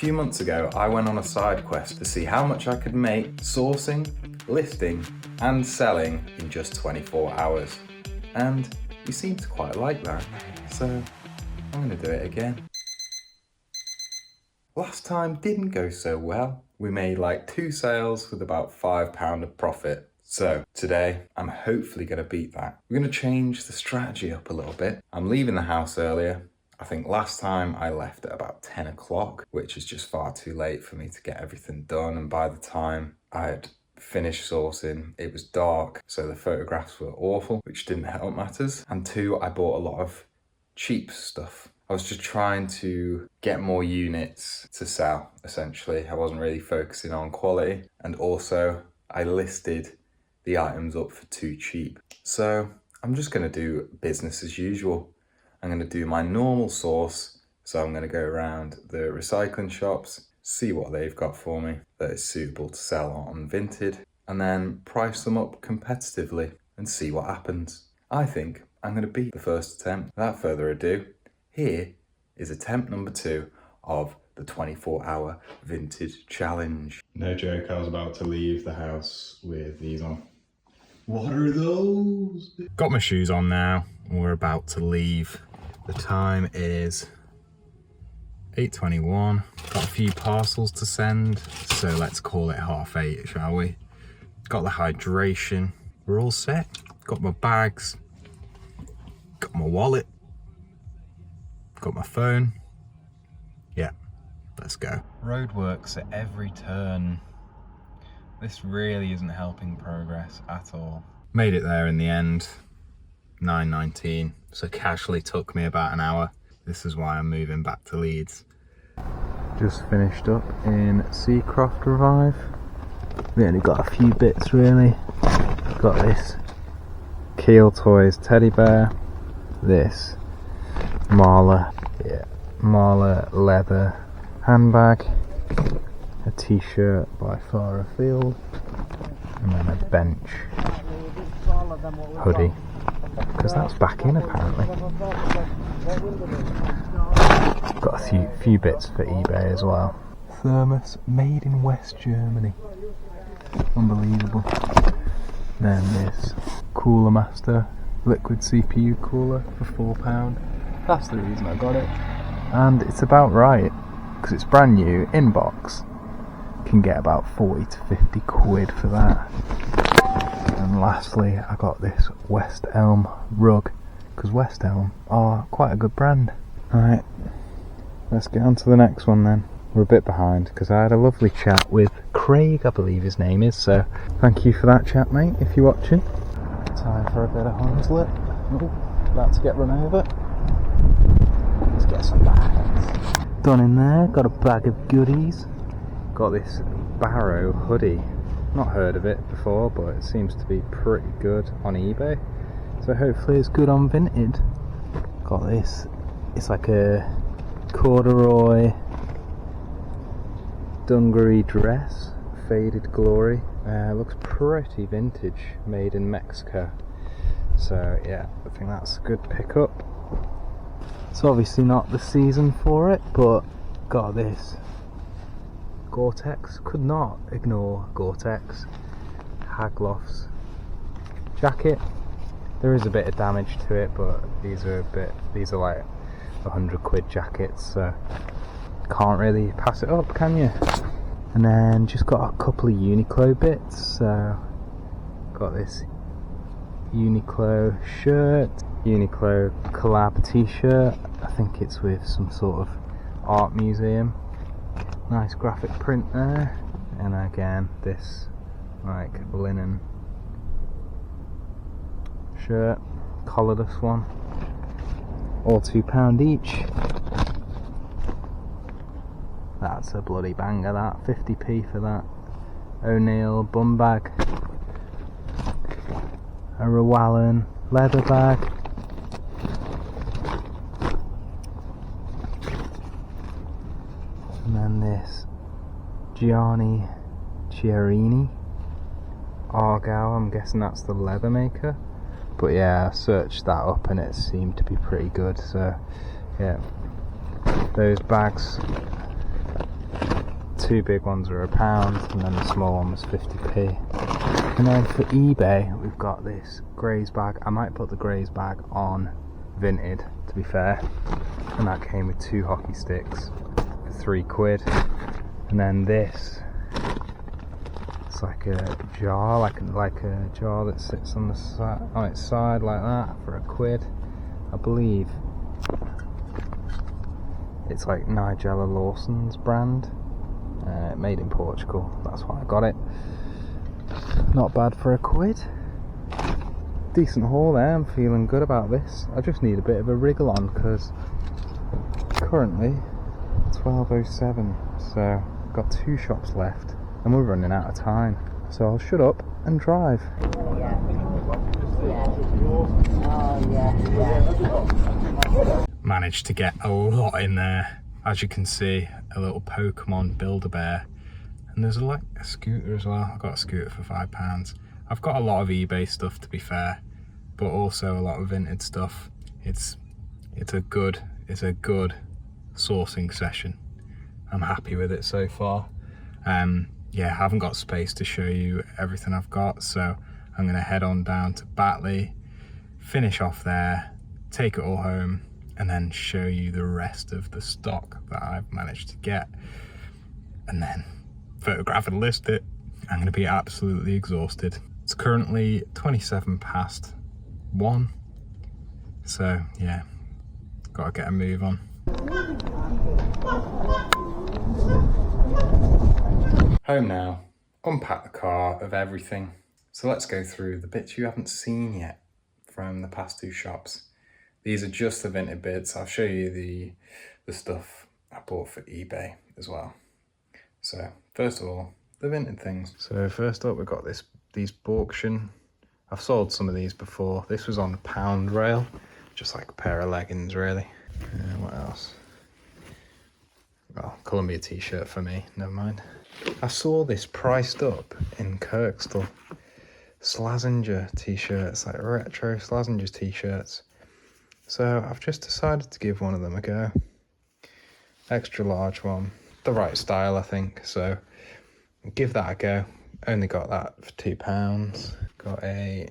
few months ago, I went on a side quest to see how much I could make sourcing, listing, and selling in just 24 hours. And you seem to quite like that, so I'm gonna do it again. Last time didn't go so well. We made like 2 sales with about £5 of profit. So today, I'm hopefully gonna beat that. We're gonna change the strategy up a little bit. I'm leaving the house earlier. I think last time I left at about 10 o'clock, which is just far too late for me to get everything done. And by the time I had finished sourcing, it was dark, so the photographs were awful, which didn't help matters. And 2, I bought a lot of cheap stuff. I was just trying to get more units to sell, essentially. I wasn't really focusing on quality. And also, I listed the items up for too cheap. So I'm just gonna do business as usual. I'm gonna do my normal source. So I'm gonna go around the recycling shops, see what they've got for me that is suitable to sell on Vinted, and then price them up competitively and see what happens. I think I'm gonna beat the first attempt. Without further ado, here is attempt number 2 of the 24-hour Vinted challenge. No joke, I was about to leave the house with these on. What are those? Got my shoes on now, and we're about to leave. The time is 8:21. Got a few parcels to send, so let's call it 8:30, shall we? Got the hydration. We're all set. Got my bags. Got my wallet. Got my phone. Yeah, let's go. Roadworks at every turn. This really isn't helping progress at all. Made it there in the end, 9:19, so casually took me about an hour. This is why I'm moving back to Leeds. Just finished up in Seacroft Revive. We only got a few bits really. Got this Keel Toys teddy bear, this Marla leather handbag, a t-shirt by Far Afield, and then a bench hoodie, because that's back in apparently. Got a few bits for eBay as well. Thermos made in West Germany, unbelievable. Then this Cooler Master liquid CPU cooler for £4. That's the reason I got it, and it's about right because it's brand new in box. Can get about 40 to 50 quid for that. And lastly, I got this West Elm rug because West Elm are quite a good brand. Alright, let's get on to the next one then. We're a bit behind because I had a lovely chat with Craig, I believe his name is, so thank you for that chat, mate, if you're watching. Time for a bit of Hunslet. Oh, about to get run over. Let's get some bags. Done in there, got a bag of goodies. Got this Barrow hoodie. Not heard of it before, but it seems to be pretty good on eBay. So hopefully it's good on Vinted. Got this, it's like a corduroy dungaree dress, faded glory. Looks pretty vintage, made in Mexico. So yeah, I think that's a good pickup. It's obviously not the season for it, but got this Gore-Tex, could not ignore Gore-Tex Haglof's jacket. There is a bit of damage to it, but these are like 100 quid jackets, so can't really pass it up, can you? And then just got a couple of Uniqlo bits. So got this Uniqlo shirt, Uniqlo collab t-shirt. I think it's with some sort of art museum. Nice graphic print there. And again, this like linen shirt, collarless one. All £2 each. That's a bloody banger, that. 50p for that. O'Neill bum bag. A Rowallan leather bag. And then this Gianni Chiarini Argyle, I'm guessing that's the leather maker. But yeah, I searched that up and it seemed to be pretty good, so yeah. Those bags 2 big ones are £1, and then the small one was 50p. And then for eBay, we've got this Grays bag. I might put the Grays bag on Vinted, to be fair. And that came with 2 hockey sticks for £3. And then this, it's like a jar, like a jar that sits on the side, on its side like that, for £1, I believe. It's like Nigella Lawson's brand, made in Portugal. That's why I got it. Not bad for £1. Decent haul there. I'm feeling good about this. I just need a bit of a wriggle on because currently 12:07, so got 2 shops left and we're running out of time. So I'll shut up and drive. Managed to get a lot in there. As you can see, a little Pokemon Build-A-Bear. And there's like a scooter as well. I got a scooter for £5. I've got a lot of eBay stuff, to be fair, but also a lot of Vinted stuff. It's a good sourcing session. I'm happy with it so far. Yeah, I haven't got space to show you everything I've got, so I'm gonna head on down to Batley, finish off there, take it all home, and then show you the rest of the stock that I've managed to get, and then photograph and list it. I'm going to be absolutely exhausted. It's currently 1:27, so yeah, gotta get a move on. Home now, unpack the car of everything. So let's go through the bits you haven't seen yet from the past 2 shops. These are just the Vinted bits. I'll show you the stuff I bought for eBay as well. So first of all, the Vinted things. So first up, we've got these Borkshian. I've sold some of these before. This was on the pound rail, just like a pair of leggings really. What else? Well, Columbia t-shirt for me, never mind. I saw this priced up in Kirkstall. Slazenger t-shirts, like retro Slazenger t-shirts. So I've just decided to give one of them a go. Extra large one, the right style I think, so give that a go. Only got that for £2. Got a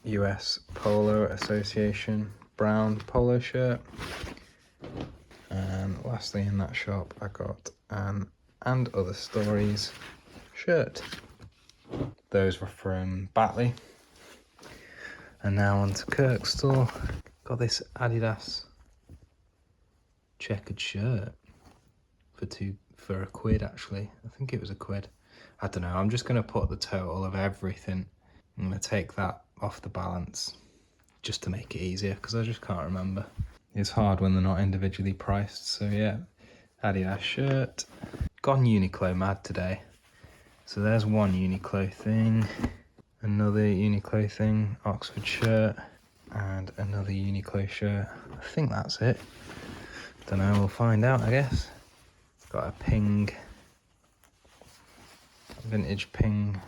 US Polo Association brown polo shirt. And lastly in that shop I got an And Other Stories shirt. Those were from Batley. And now on to Kirkstall. Got this Adidas checkered shirt for £1 actually. I think it was £1. I don't know, I'm just gonna put the total of everything. I'm gonna take that off the balance just to make it easier because I just can't remember. It's hard when they're not individually priced, so yeah. Adidas shirt. Gone Uniqlo mad today. So there's one Uniqlo thing, another Uniqlo thing, Oxford shirt, and another Uniqlo shirt. I think that's it. Don't know, we'll find out I guess. Got a Ping, vintage Ping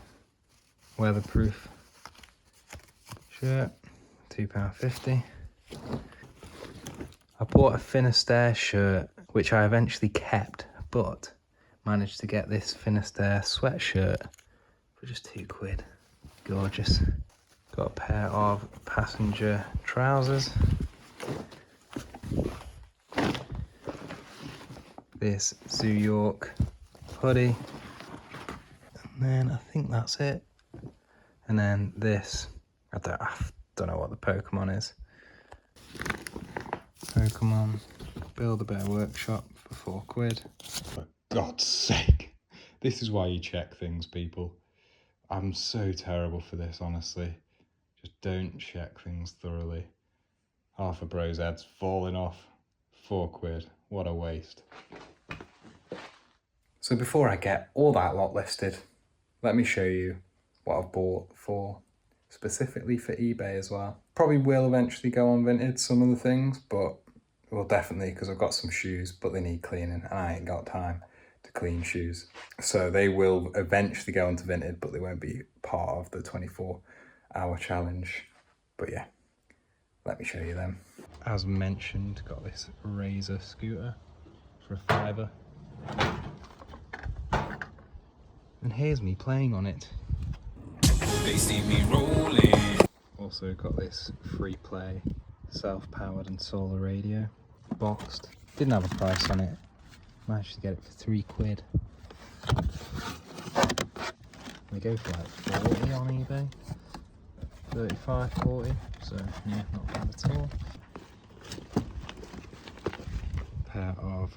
weatherproof shirt, £2.50. I bought a Finisterre shirt, which I eventually kept, but managed to get this Finisterre sweatshirt for just £2. Gorgeous. Got a pair of passenger trousers. This Zoo York hoodie. And then I think that's it. And then this, I don't know what the Pokemon is. Pokemon Build-A-Bear Workshop for £4. For God's sake. This is why you check things, people. I'm so terrible for this, honestly. Just don't check things thoroughly. Half a bro's head's falling off. £4. What a waste. So before I get all that lot listed, let me show you what I've bought specifically for eBay as well. Probably will eventually go on Vinted, some of the things, but well, definitely, because I've got some shoes, but they need cleaning and I ain't got time to clean shoes. So they will eventually go onto Vinted, but they won't be part of the 24-hour challenge. But yeah, let me show you them. As mentioned, got this Razor scooter for £5. And here's me playing on it. They see me rolling. Also got this free play, self-powered and solar radio, boxed. Didn't have a price on it. Managed to get it for £3. They go for like 40 on eBay. 35, 40. So yeah, not bad at all. Pair of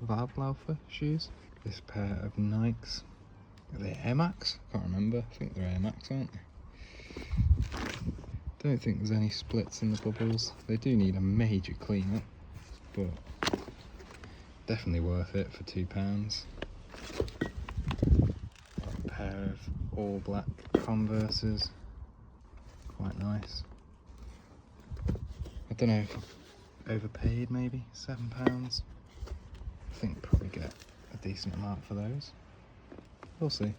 Waldlaufer shoes. This pair of Nikes. Are they Air Max? Can't remember. I think they're Air Max, aren't they? Don't think there's any splits in the bubbles. They do need a major clean-up, but definitely worth it for £2. A pair of all black Converses. Quite nice. I don't know, overpaid maybe, £7. I think probably get a decent amount for those. We'll see.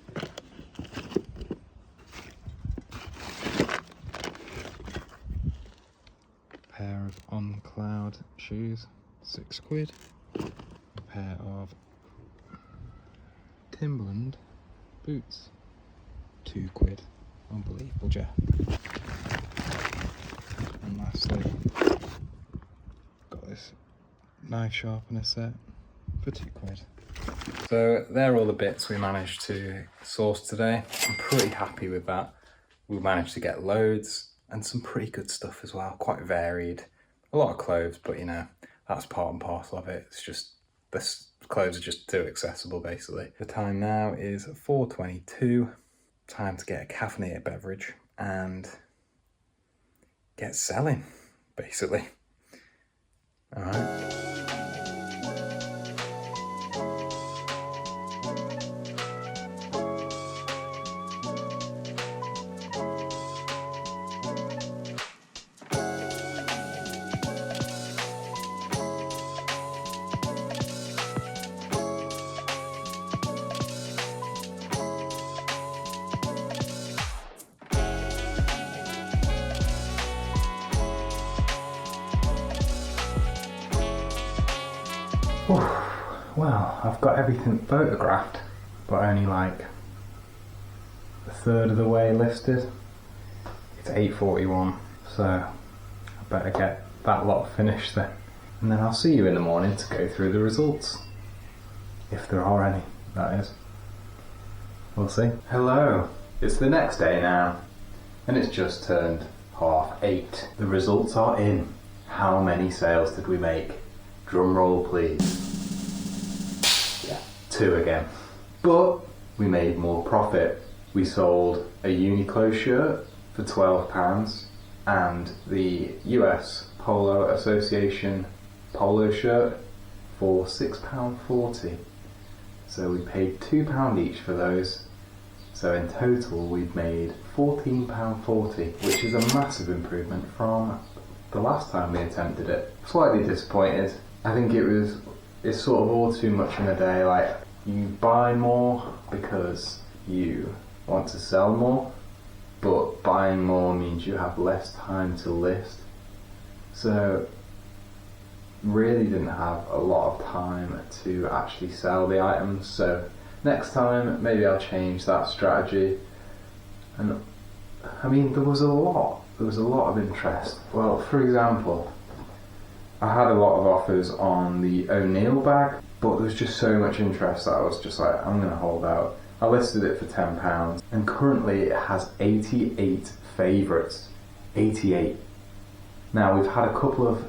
Pair of On Cloud shoes, £6. A pair of Timberland boots, £2. Unbelievable, Jeff. And lastly, got this knife sharpener set for £2. So they're all the bits we managed to source today. I'm pretty happy with that. We managed to get loads and some pretty good stuff as well, quite varied. A lot of clothes, but you know, that's part and parcel of it. It's just, this clothes are just too accessible basically. The time now is 4:22. Time to get a caffeinated beverage and get selling, basically. All right. Well, I've got everything photographed, but only like a third of the way listed. It's 8:41, so I better get that lot finished then. And then I'll see you in the morning to go through the results. If there are any, that is. We'll see. Hello, it's the next day now, and it's just turned 8:30. The results are in. How many sales did we make? Drum roll, please. 2 again. But we made more profit. We sold a Uniqlo shirt for £12 and the US Polo Association polo shirt for £6.40. So we paid £2 each for those. So in total we've made £14.40, which is a massive improvement from the last time we attempted it. Slightly disappointed. I think it's sort of all too much in a day. Like, you buy more because you want to sell more, but buying more means you have less time to list. So really didn't have a lot of time to actually sell the items. So next time maybe I'll change that strategy. And I mean, there was a lot of interest. Well, for example, I had a lot of offers on the O'Neill bag, but there was just so much interest that I was just like, I'm going to hold out. I listed it for £10 and currently it has 88 favourites. 88. Now we've had a couple of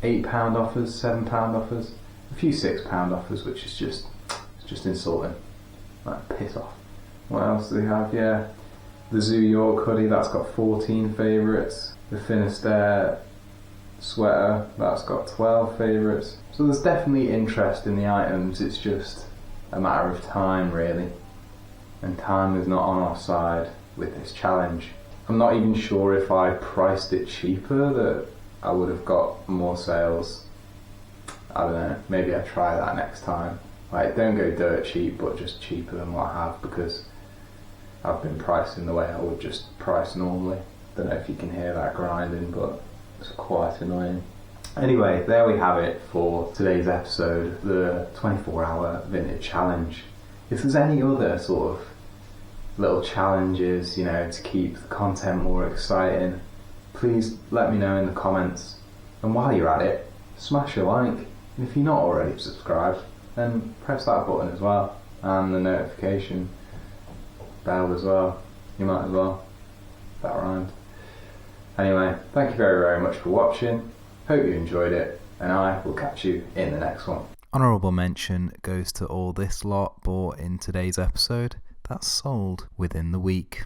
£8 offers, £7 offers, a few £6 offers, which is just insulting. Like, piss off. What else do we have? Yeah, the Zoo York hoodie, that's got 14 favourites. The Finisterre sweater, that's got 12 favourites. So there's definitely interest in the items, it's just a matter of time really. And time is not on our side with this challenge. I'm not even sure if I priced it cheaper that I would have got more sales. I don't know, maybe I try that next time. Like, don't go dirt cheap, but just cheaper than what I have, because I've been pricing the way I would just price normally. Don't know if you can hear that grinding, but it's quite annoying. Anyway, there we have it for today's episode, the 24-hour vintage challenge. If there's any other sort of little challenges, to keep the content more exciting, please let me know in the comments. And while you're at it, smash a like. And if you're not already subscribed, then press that button as well. And the notification bell as well. You might as well. That rhymed. Anyway, thank you very, very much for watching. Hope you enjoyed it, and I will catch you in the next one. Honourable mention goes to all this lot bought in today's episode that's sold within the week.